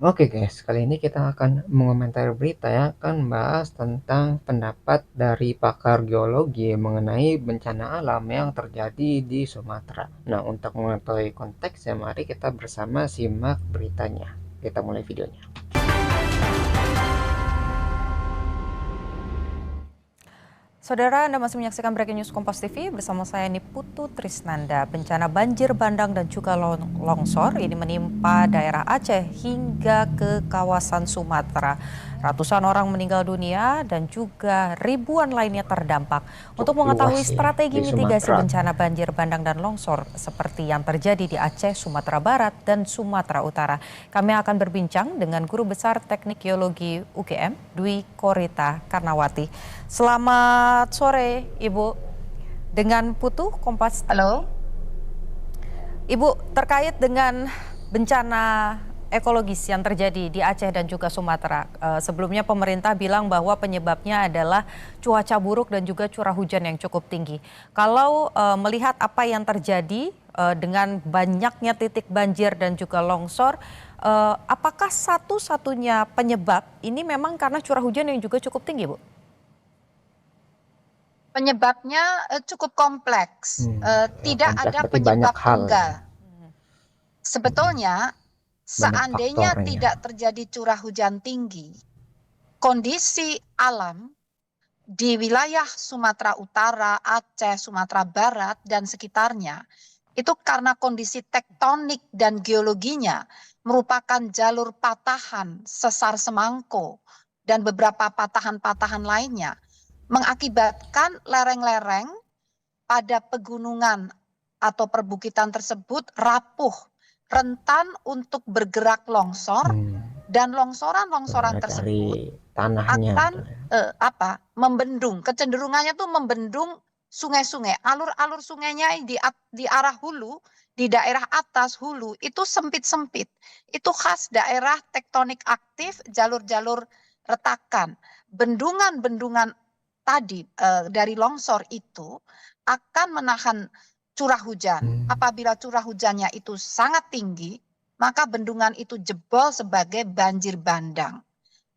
Oke guys, kali ini kita akan mengomentari berita yang akan membahas tentang pendapat dari pakar geologi mengenai bencana alam yang terjadi di Sumatera. Nah, untuk mengetahui konteksnya, mari kita bersama simak beritanya. Kita mulai videonya. Saudara, Anda masih menyaksikan Breaking News Kompas TV bersama saya Niputu Trisnanda. Bencana banjir bandang dan juga longsor ini menimpa daerah Aceh hingga ke kawasan Sumatera. Ratusan orang meninggal dunia dan juga ribuan lainnya terdampak. Untuk Cukup luas mengetahui ya strategi di mitigasi Sumatera. bencana banjir bandang dan longsor seperti yang terjadi di Aceh, Sumatera Barat, dan Sumatera Utara, kami akan berbincang dengan Guru Besar Teknik Geologi UGM, Dwi Korita Karnawati. Selamat sore, Ibu. Dengan Putu Kompas TV. Halo. Ibu, terkait dengan bencana ekologis yang terjadi di Aceh dan juga Sumatera. Sebelumnya pemerintah bilang bahwa penyebabnya adalah cuaca buruk dan juga curah hujan yang cukup tinggi. Kalau melihat apa yang terjadi dengan banyaknya titik banjir dan juga longsor, apakah satu-satunya penyebab ini memang karena curah hujan yang juga cukup tinggi, Bu? Penyebabnya cukup kompleks. Ya, Tidak kompleks ada berarti banyak penyebab hal ya. tunggal. Sebetulnya, Banyak seandainya faktornya. tidak terjadi curah hujan tinggi, kondisi alam di wilayah Sumatera Utara, Aceh, Sumatera Barat, dan sekitarnya, itu karena kondisi tektonik dan geologinya merupakan jalur patahan sesar semangko dan beberapa patahan-patahan lainnya, mengakibatkan lereng-lereng pada pegunungan atau perbukitan tersebut rapuh, rentan untuk bergerak longsor, dan longsoran-longsoran tersebut Dari tanahnya akan tuh ya. membendung. Kecenderungannya tuh membendung sungai-sungai. Alur-alur sungainya di arah hulu, di daerah atas hulu itu sempit-sempit. Itu khas daerah tektonik aktif, jalur-jalur retakan. Bendungan-bendungan tadi dari longsor itu akan menahan curah hujan. Apabila curah hujannya itu sangat tinggi, maka bendungan itu jebol sebagai banjir bandang.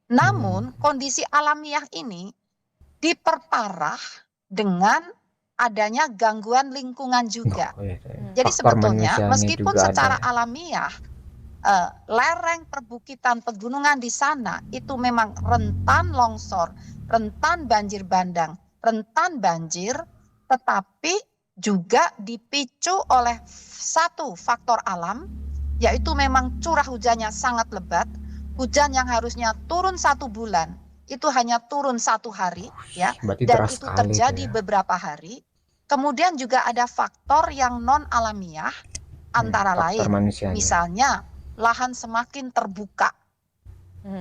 Namun kondisi alamiah ini diperparah dengan adanya gangguan lingkungan juga. Oh, iya, Jadi faktor sebetulnya manusianya meskipun juga ada secara ya. alamiah lereng perbukitan pegunungan di sana itu memang rentan longsor, rentan banjir bandang, rentan banjir, tetapi juga dipicu oleh satu faktor alam, yaitu memang curah hujannya sangat lebat. Hujan yang harusnya turun 1 bulan itu hanya turun 1 hari, ya, Berarti dan deras itu sekali itu terjadi ya. beberapa hari. Kemudian juga ada faktor yang non alamiah, antara Faktor lain, manusianya. misalnya lahan semakin terbuka,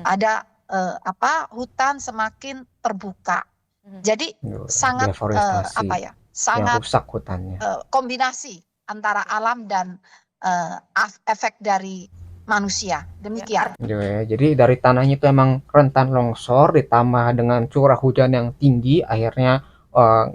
ada hutan semakin terbuka. Jadi sangat Deforestasi yang sangat rusak hutannya. kombinasi antara alam dan efek dari manusia. Demikian. Jadi dari tanahnya itu emang rentan longsor ditambah dengan curah hujan yang tinggi, akhirnya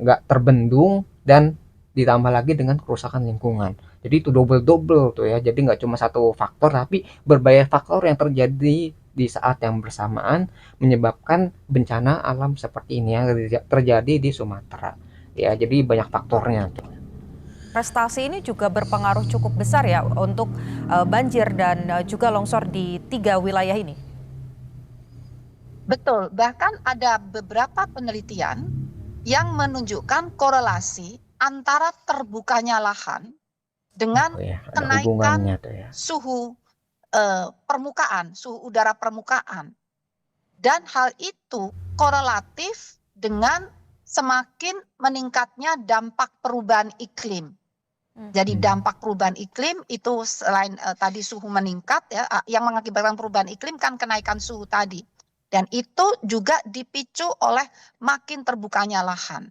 nggak terbendung dan ditambah lagi dengan kerusakan lingkungan. Jadi itu double-double tuh ya. Jadi nggak cuma satu faktor, tapi berbagai faktor yang terjadi di saat yang bersamaan menyebabkan bencana alam seperti ini yang terjadi di Sumatera. Ya, jadi banyak faktornya tuh. Prestasi ini juga berpengaruh cukup besar ya untuk banjir dan juga longsor di 3 wilayah ini. Betul, bahkan ada beberapa penelitian yang menunjukkan korelasi antara terbukanya lahan dengan Oh ya, ada kenaikan hubungannya tuh ya. suhu permukaan, suhu udara permukaan. Dan hal itu korelatif dengan semakin meningkatnya dampak perubahan iklim. Jadi dampak perubahan iklim itu selain tadi suhu meningkat ya, yang mengakibatkan perubahan iklim kan kenaikan suhu tadi. Dan itu juga dipicu oleh makin terbukanya lahan.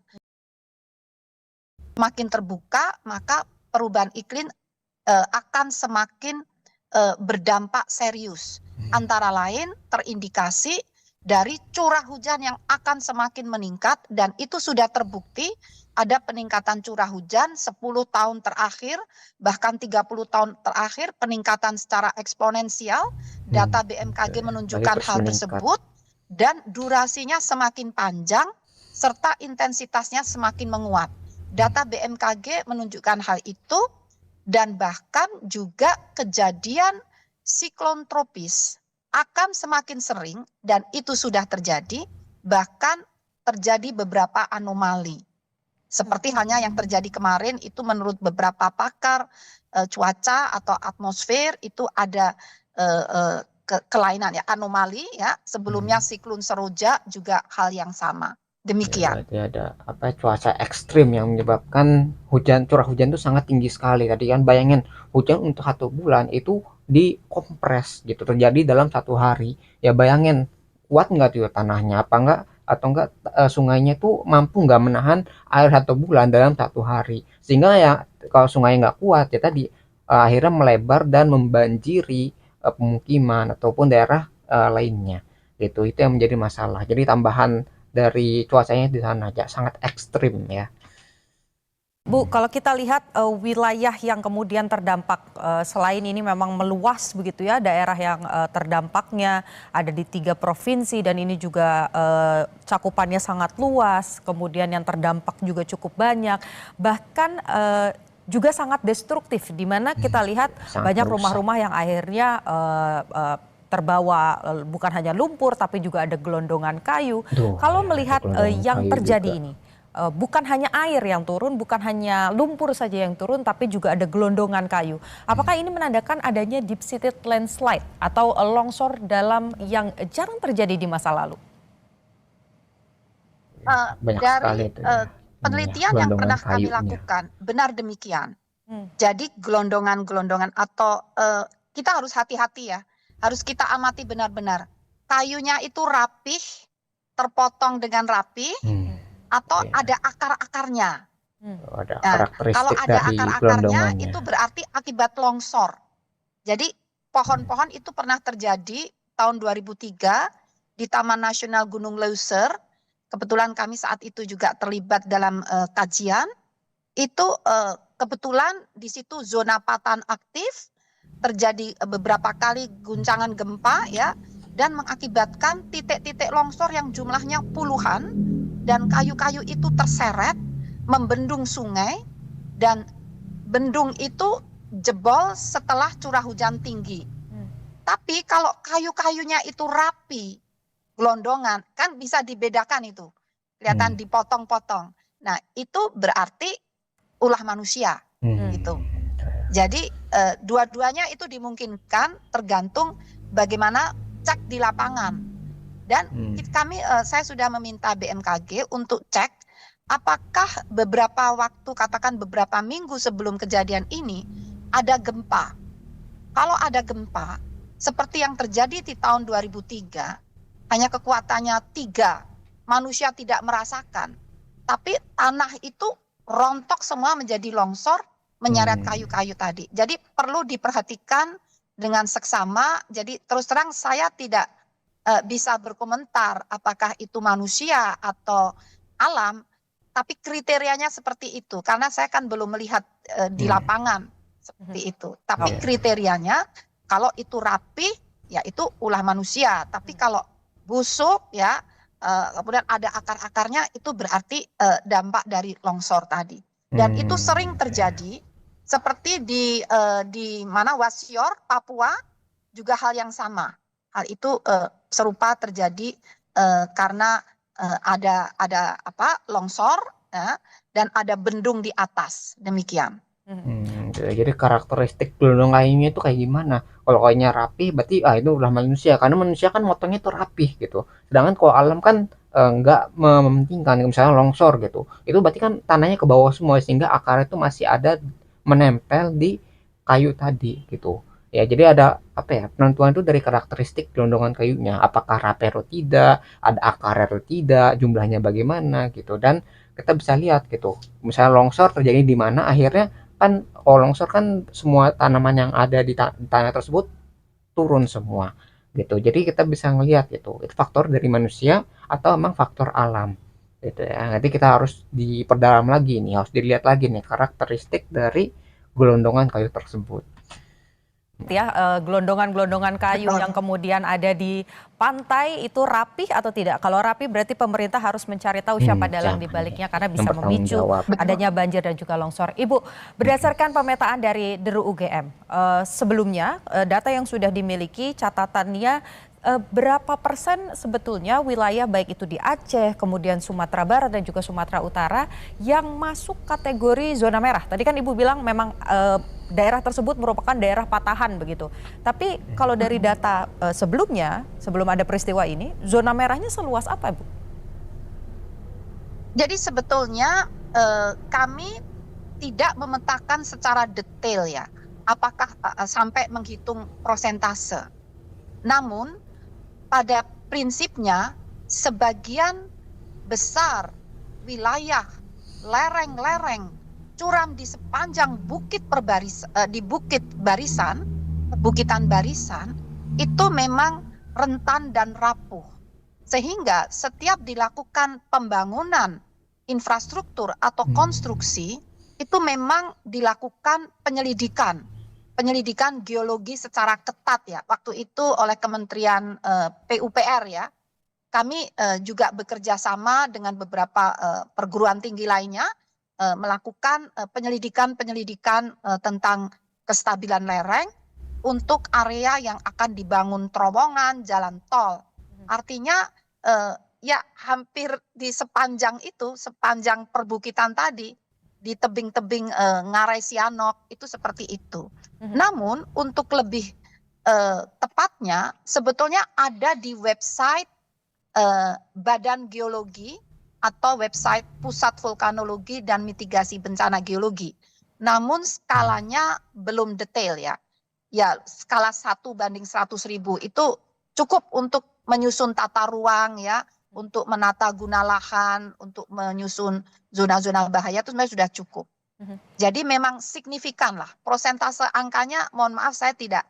Makin terbuka, maka perubahan iklim akan semakin berdampak serius. Antara lain terindikasi dari curah hujan yang akan semakin meningkat, dan itu sudah terbukti ada peningkatan curah hujan 10 tahun terakhir, bahkan 30 tahun terakhir peningkatan secara eksponensial. Data BMKG Berarti menunjukkan terus hal meningkat. tersebut dan durasinya semakin panjang serta intensitasnya semakin menguat. Data BMKG menunjukkan hal itu dan bahkan juga kejadian siklon tropis akan semakin sering dan itu sudah terjadi, bahkan terjadi beberapa anomali. Seperti halnya yang terjadi kemarin itu menurut beberapa pakar cuaca atau atmosfer itu ada kelainan ya, anomali ya. Sebelumnya siklon Seroja juga hal yang sama. Ya, Demikian. berarti ada apa cuaca ekstrim yang menyebabkan curah hujan itu sangat tinggi sekali. Tadi kan bayangin hujan untuk 1 bulan itu dikompres gitu terjadi dalam 1 hari. Ya bayangin kuat nggak tuh tanahnya apa enggak atau enggak sungainya tuh mampu nggak menahan air 1 bulan dalam 1 hari. Sehingga ya kalau sungai nggak kuat ya tadi akhirnya melebar dan membanjiri pemukiman ataupun daerah lainnya. Gitu. Itu yang menjadi masalah. Jadi tambahan dari cuacanya di sana aja sangat ekstrim ya. Bu, kalau kita lihat wilayah yang kemudian terdampak selain ini memang meluas begitu ya, daerah yang terdampaknya ada di 3 provinsi dan ini juga cakupannya sangat luas, kemudian yang terdampak juga cukup banyak, bahkan juga sangat destruktif di mana kita lihat Sangat banyak merusak. rumah-rumah yang akhirnya terbawa bukan hanya lumpur tapi juga ada gelondongan kayu. Duh, Kalau ya, melihat gelondongan yang kayu terjadi juga. ini, bukan hanya air yang turun, bukan hanya lumpur saja yang turun, tapi juga ada gelondongan kayu. Apakah ini menandakan adanya deep seated landslide atau longsor dalam yang jarang terjadi di masa lalu? Banyak Dari sekali itu ya. penelitian yang Gelondongan pernah kami kayunya. lakukan, benar demikian. Hmm. Jadi gelondongan-gelondongan atau kita harus hati-hati ya, harus kita amati benar-benar. Kayunya itu rapih, terpotong dengan rapi, atau Iya. ada akar-akarnya. Ada Nah, kalau karakteristik ada dari akar-akarnya gelondongannya. itu berarti akibat longsor. Jadi pohon-pohon itu pernah terjadi tahun 2003 di Taman Nasional Gunung Leuser. Kebetulan kami saat itu juga terlibat dalam kajian. Itu kebetulan di situ zona patahan aktif, terjadi beberapa kali guncangan gempa ya, dan mengakibatkan titik-titik longsor yang jumlahnya puluhan, dan kayu-kayu itu terseret, membendung sungai, dan bendung itu jebol setelah curah hujan tinggi. Tapi kalau kayu-kayunya itu rapi, gelondongan, kan bisa dibedakan itu. Kelihatan dipotong-potong. Nah, itu berarti ulah manusia gitu. Jadi dua-duanya itu dimungkinkan tergantung bagaimana cek di lapangan. Dan saya sudah meminta BMKG untuk cek apakah beberapa waktu, katakan beberapa minggu sebelum kejadian ini ada gempa. Kalau ada gempa seperti yang terjadi di tahun 2003, hanya kekuatannya 3, manusia tidak merasakan, tapi tanah itu rontok semua menjadi longsor, menyeret kayu-kayu tadi. Jadi perlu diperhatikan dengan seksama. Jadi terus terang saya tidak bisa berkomentar apakah itu manusia atau alam, tapi kriterianya seperti itu. Karena saya kan belum melihat di lapangan seperti itu. Tapi kriterianya kalau itu rapi, ya itu ulah manusia. Tapi kalau busuk ya, kemudian ada akar-akarnya, itu berarti dampak dari longsor tadi. Dan itu sering terjadi, seperti di mana Wasior, Papua, juga hal yang sama. Hal itu serupa terjadi karena ada longsor ya, dan ada bendung di atas. Demikian. Jadi karakteristik gelondong kayunya itu kayak gimana? Kalau kayunya rapi berarti itu ulah manusia, karena manusia kan motongnya itu rapih gitu. Sedangkan kalau alam kan nggak mementingkan, misalnya longsor gitu. Itu berarti kan tanahnya ke bawah semua sehingga akarnya itu masih ada menempel di kayu tadi gitu. Ya, jadi ada apa ya? Penentuan itu dari karakteristik gelondongan kayunya, apakah rapi atau tidak, ada akar atau tidak, jumlahnya bagaimana gitu. Dan kita bisa lihat gitu. Misalnya longsor terjadi di mana, akhirnya kan kalau longsor kan semua tanaman yang ada di tanah tersebut turun semua gitu. Jadi kita bisa ngelihat gitu, itu faktor dari manusia atau emang faktor alam gitu ya. Nanti kita harus diperdalam lagi nih, harus dilihat lagi nih karakteristik dari gelondongan kayu tersebut. Ya, gelondongan-gelondongan kayu Betul. yang kemudian ada di pantai itu rapih atau tidak? Kalau rapih berarti pemerintah harus mencari tahu siapa dalang di Jangan nih, baliknya karena yang bisa bertanggung memicu jawab. Betul. adanya banjir dan juga longsor. Ibu, berdasarkan pemetaan dari Deru UGM, sebelumnya data yang sudah dimiliki catatannya berapa persen sebetulnya wilayah baik itu di Aceh, kemudian Sumatera Barat dan juga Sumatera Utara yang masuk kategori zona merah. Tadi kan Ibu bilang memang daerah tersebut merupakan daerah patahan begitu. Tapi kalau dari data sebelumnya, sebelum ada peristiwa ini, zona merahnya seluas apa, Bu? Jadi sebetulnya kami tidak memetakan secara detail ya, apakah sampai menghitung prosentase. Namun pada prinsipnya sebagian besar wilayah lereng-lereng curam di sepanjang di Bukit Barisan, Bukitan Barisan itu memang rentan dan rapuh. Sehingga setiap dilakukan pembangunan infrastruktur atau konstruksi itu memang dilakukan penyelidikan geologi secara ketat ya. Waktu itu oleh Kementerian PUPR ya. Kami juga bekerja sama dengan beberapa perguruan tinggi lainnya melakukan penyelidikan tentang kestabilan lereng untuk area yang akan dibangun terowongan, jalan tol. Artinya ya hampir di sepanjang itu, sepanjang perbukitan tadi, di tebing-tebing Ngarai Sianok itu seperti itu. Namun untuk lebih tepatnya sebetulnya ada di website Badan Geologi atau website Pusat Vulkanologi dan Mitigasi Bencana Geologi. Namun skalanya belum detail ya. Ya skala 1:100.000 itu cukup untuk menyusun tata ruang ya, untuk menata guna lahan, untuk menyusun zona-zona bahaya itu sebenarnya sudah cukup. Jadi memang signifikan lah. Prosentase angkanya mohon maaf saya tidak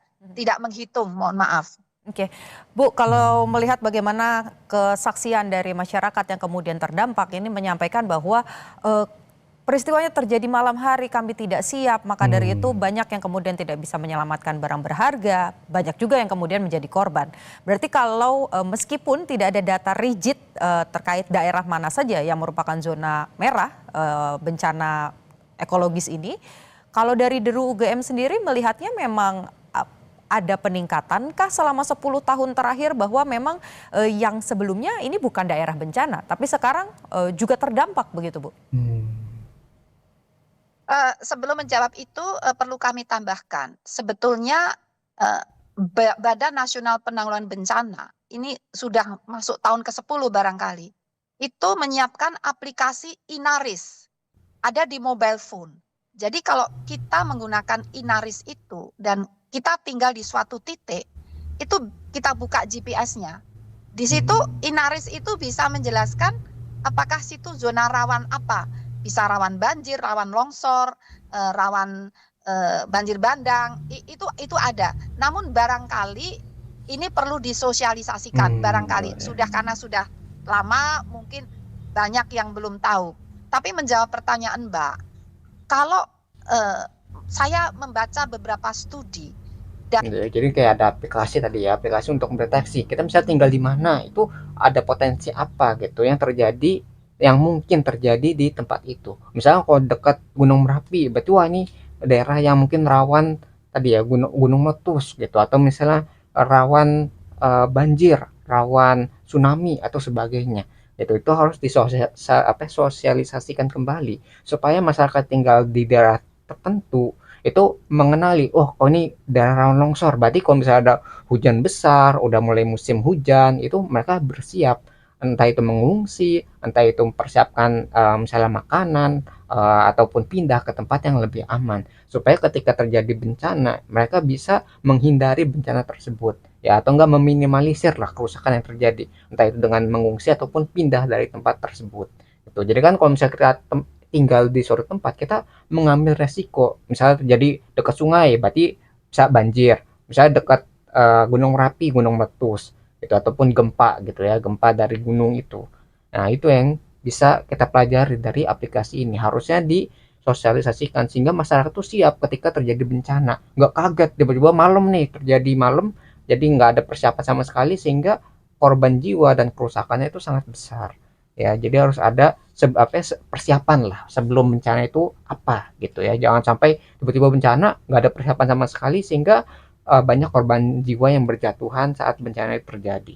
menghitung, mohon maaf. Oke, Bu, kalau melihat bagaimana kesaksian dari masyarakat yang kemudian terdampak ini menyampaikan bahwa peristiwanya terjadi malam hari, kami tidak siap, maka dari itu banyak yang kemudian tidak bisa menyelamatkan barang berharga, banyak juga yang kemudian menjadi korban. Berarti kalau meskipun tidak ada data rigid terkait daerah mana saja yang merupakan zona merah bencana ekologis ini, kalau dari Deru UGM sendiri melihatnya memang ada peningkatankah selama 10 tahun terakhir bahwa memang yang sebelumnya ini bukan daerah bencana, tapi sekarang juga terdampak begitu, Bu? Sebelum menjawab itu perlu kami tambahkan, sebetulnya Badan Nasional Penanggulangan Bencana ini sudah masuk tahun ke-10 barangkali, itu menyiapkan aplikasi Inaris, ada di mobile phone. Jadi kalau kita menggunakan Inaris itu dan kita tinggal di suatu titik, itu kita buka GPS-nya. Di situ Inaris itu bisa menjelaskan apakah situ zona rawan apa. Bisa rawan banjir, rawan longsor, rawan banjir bandang, itu ada. Namun barangkali ini perlu disosialisasikan, barangkali karena sudah lama mungkin banyak yang belum tahu. Tapi menjawab pertanyaan Mbak, kalau saya membaca beberapa studi Gitu ya. Jadi kayak ada aplikasi tadi ya, aplikasi untuk mendeteksi kita misalnya tinggal di mana, itu ada potensi apa gitu yang terjadi, yang mungkin terjadi di tempat itu. Misalnya kalau dekat Gunung Merapi, berarti wah ini daerah yang mungkin rawan tadi ya, gunung meletus gitu, atau misalnya rawan banjir, rawan tsunami atau sebagainya. Itu harus disosialisasikan kembali supaya masyarakat tinggal di daerah tertentu itu mengenali, oh ini daerah rawan longsor, berarti kalau misalnya ada hujan besar, udah mulai musim hujan, itu mereka bersiap, entah itu mengungsi, entah itu mempersiapkan misalnya makanan, ataupun pindah ke tempat yang lebih aman, supaya ketika terjadi bencana, mereka bisa menghindari bencana tersebut, ya, atau enggak meminimalisir lah kerusakan yang terjadi, entah itu dengan mengungsi ataupun pindah dari tempat tersebut. Gitu. Jadi kan kalau misalnya kita tinggal di suatu tempat, kita mengambil resiko. Misalnya terjadi dekat sungai, berarti bisa banjir. Misalnya dekat Gunung Merapi, gunung meletus, gitu, ataupun gempa gitu ya, gempa dari gunung itu. Nah itu yang bisa kita pelajari dari aplikasi ini. Harusnya disosialisasikan sehingga masyarakat tuh siap ketika terjadi bencana, nggak kaget tiba-tiba malam nih terjadi malam, jadi nggak ada persiapan sama sekali sehingga korban jiwa dan kerusakannya itu sangat besar. Ya, jadi harus ada persiapan lah sebelum bencana itu apa gitu ya. Jangan sampai tiba-tiba bencana nggak ada persiapan sama sekali sehingga banyak korban jiwa yang berjatuhan saat bencana itu terjadi.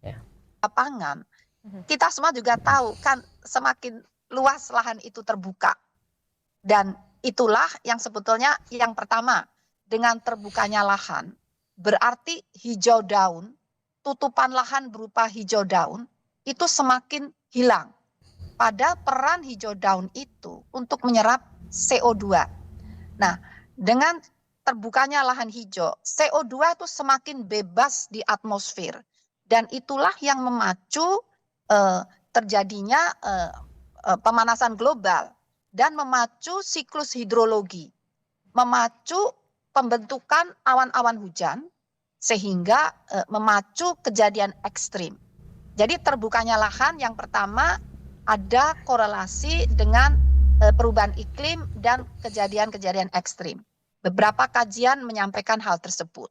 Ya. Lapangan, kita semua juga tahu kan semakin luas lahan itu terbuka. Dan itulah yang sebetulnya yang pertama, dengan terbukanya lahan, berarti hijau daun, tutupan lahan berupa hijau daun, itu semakin hilang. Pada peran hijau daun itu untuk menyerap CO2. Nah, dengan terbukanya lahan hijau, CO2 itu semakin bebas di atmosfer. Dan itulah yang memacu terjadinya pemanasan global dan memacu siklus hidrologi, memacu pembentukan awan-awan hujan, sehingga memacu kejadian ekstrim. Jadi terbukanya lahan yang pertama ada korelasi dengan perubahan iklim dan kejadian-kejadian ekstrim. Beberapa kajian menyampaikan hal tersebut.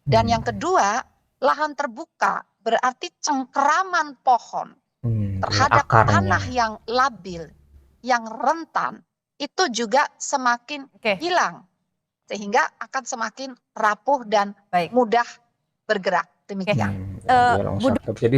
Dan yang kedua, lahan terbuka berarti cengkeraman pohon terhadap tanah yang labil, yang rentan, itu juga semakin hilang. Sehingga akan semakin rapuh dan mudah bergerak. Demikian. Jadi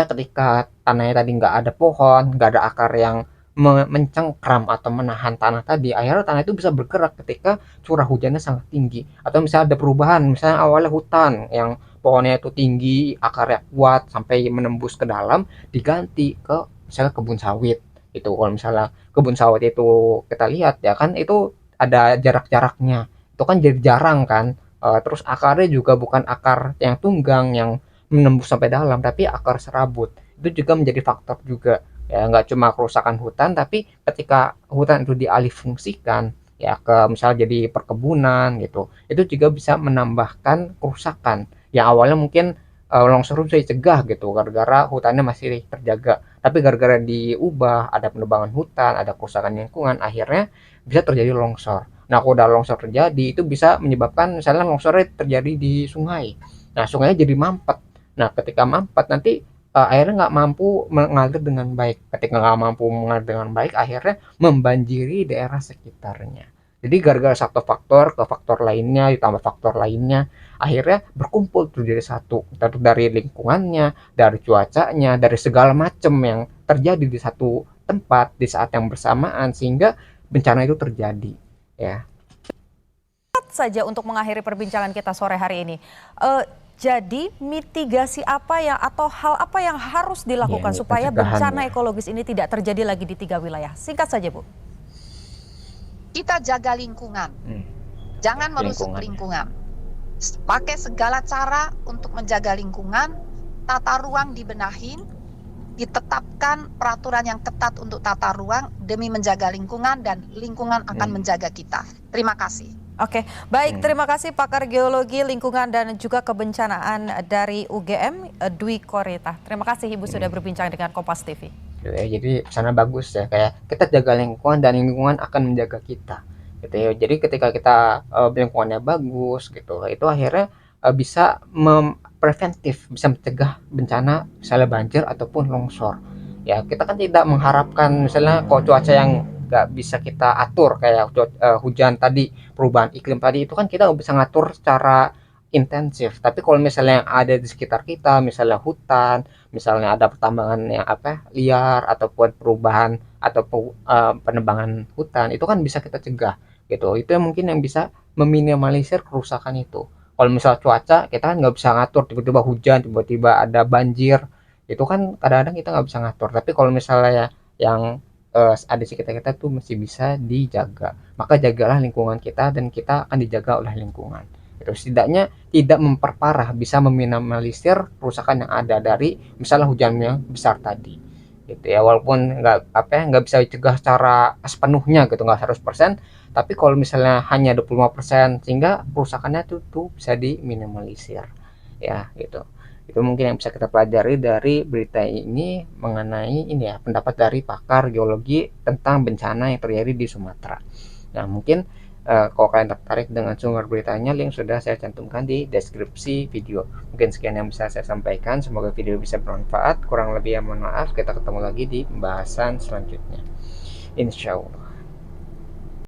ketika tanahnya tadi nggak ada pohon, nggak ada akar yang mencengkram atau menahan tanah tadi, akhirnya tanah itu bisa bergerak ketika curah hujannya sangat tinggi. Atau misalnya ada perubahan, misalnya awalnya hutan yang pohonnya itu tinggi, akarnya kuat sampai menembus ke dalam, diganti ke misalnya kebun sawit. Itu kalau misalnya kebun sawit itu kita lihat ya kan itu ada jarak-jaraknya. Itu kan jadi jarang kan. Terus akarnya juga bukan akar yang tunggang yang menembus sampai dalam, tapi akar serabut. Itu juga menjadi faktor juga. Ya, nggak cuma kerusakan hutan, tapi ketika hutan itu dialih fungsikan, ya ke misalnya jadi perkebunan gitu, itu juga bisa menambahkan kerusakan. Yang awalnya mungkin longsor bisa dicegah gitu, gara-gara hutannya masih terjaga. Tapi gara-gara diubah, ada penebangan hutan, ada kerusakan lingkungan, akhirnya bisa terjadi longsor. Nah, kalau udah longsor terjadi, itu bisa menyebabkan misalnya longsornya terjadi di sungai. Nah, sungainya jadi mampet. Nah, ketika mampet nanti airnya nggak mampu mengalir dengan baik. Ketika nggak mampu mengalir dengan baik, akhirnya membanjiri daerah sekitarnya. Jadi gara-gara satu faktor ke faktor lainnya, ditambah faktor lainnya, akhirnya berkumpul tuh jadi satu. Dari lingkungannya, dari cuacanya, dari segala macam yang terjadi di satu tempat di saat yang bersamaan sehingga bencana itu terjadi. Ya. Saja untuk mengakhiri perbincangan kita sore hari ini. Jadi mitigasi apa yang atau hal apa yang harus dilakukan supaya bencana ekologis ini tidak terjadi lagi di 3 wilayah? Singkat saja, Bu. Kita jaga lingkungan. Jangan merusak lingkungan. Pakai segala cara untuk menjaga lingkungan, tata ruang dibenahin, ditetapkan peraturan yang ketat untuk tata ruang demi menjaga lingkungan dan lingkungan akan menjaga kita. Terima kasih. Oke, baik, terima kasih pakar geologi lingkungan dan juga kebencanaan dari UGM, Dwi Korita. Terima kasih Ibu sudah berbincang dengan Kompas TV. Ya, jadi sana bagus ya, kayak kita jaga lingkungan dan lingkungan akan menjaga kita. Gitu ya. Jadi ketika kita lingkungannya bagus gitu, itu akhirnya bisa preventif, bisa mencegah bencana misalnya banjir ataupun longsor. Ya, kita kan tidak mengharapkan misalnya kalau cuaca yang nggak bisa kita atur kayak hujan tadi, perubahan iklim tadi itu kan kita nggak bisa ngatur secara intensif. Tapi kalau misalnya yang ada di sekitar kita, misalnya hutan, misalnya ada pertambangan yang liar ataupun perubahan atau penebangan hutan, itu kan bisa kita cegah gitu. Itu yang mungkin yang bisa meminimalisir kerusakan itu. Kalau misal cuaca kita kan nggak bisa ngatur, tiba-tiba hujan, tiba-tiba ada banjir, itu kan kadang-kadang kita nggak bisa ngatur. Tapi kalau misalnya yang ada di sekitar kita tuh masih bisa dijaga, maka jagalah lingkungan kita dan kita akan dijaga oleh lingkungan. Terus setidaknya tidak memperparah, bisa meminimalisir kerusakan yang ada dari misalnya hujan yang besar tadi gitu ya. Walaupun nggak bisa dicegah secara sepenuhnya gitu, nggak 100%, tapi kalau misalnya hanya 25% sehingga kerusakannya tuh bisa diminimalisir ya gitu. Itu Itu mungkin yang bisa kita pelajari dari berita ini mengenai ini ya, pendapat dari pakar geologi tentang bencana yang terjadi di Sumatera. Nah, mungkin kalau kalian tertarik dengan sumber beritanya, link sudah saya cantumkan di deskripsi video. Mungkin sekian yang bisa saya sampaikan. Semoga video bisa bermanfaat. Kurang lebih ya mohon maaf. Kita ketemu lagi di pembahasan selanjutnya. Insya Allah.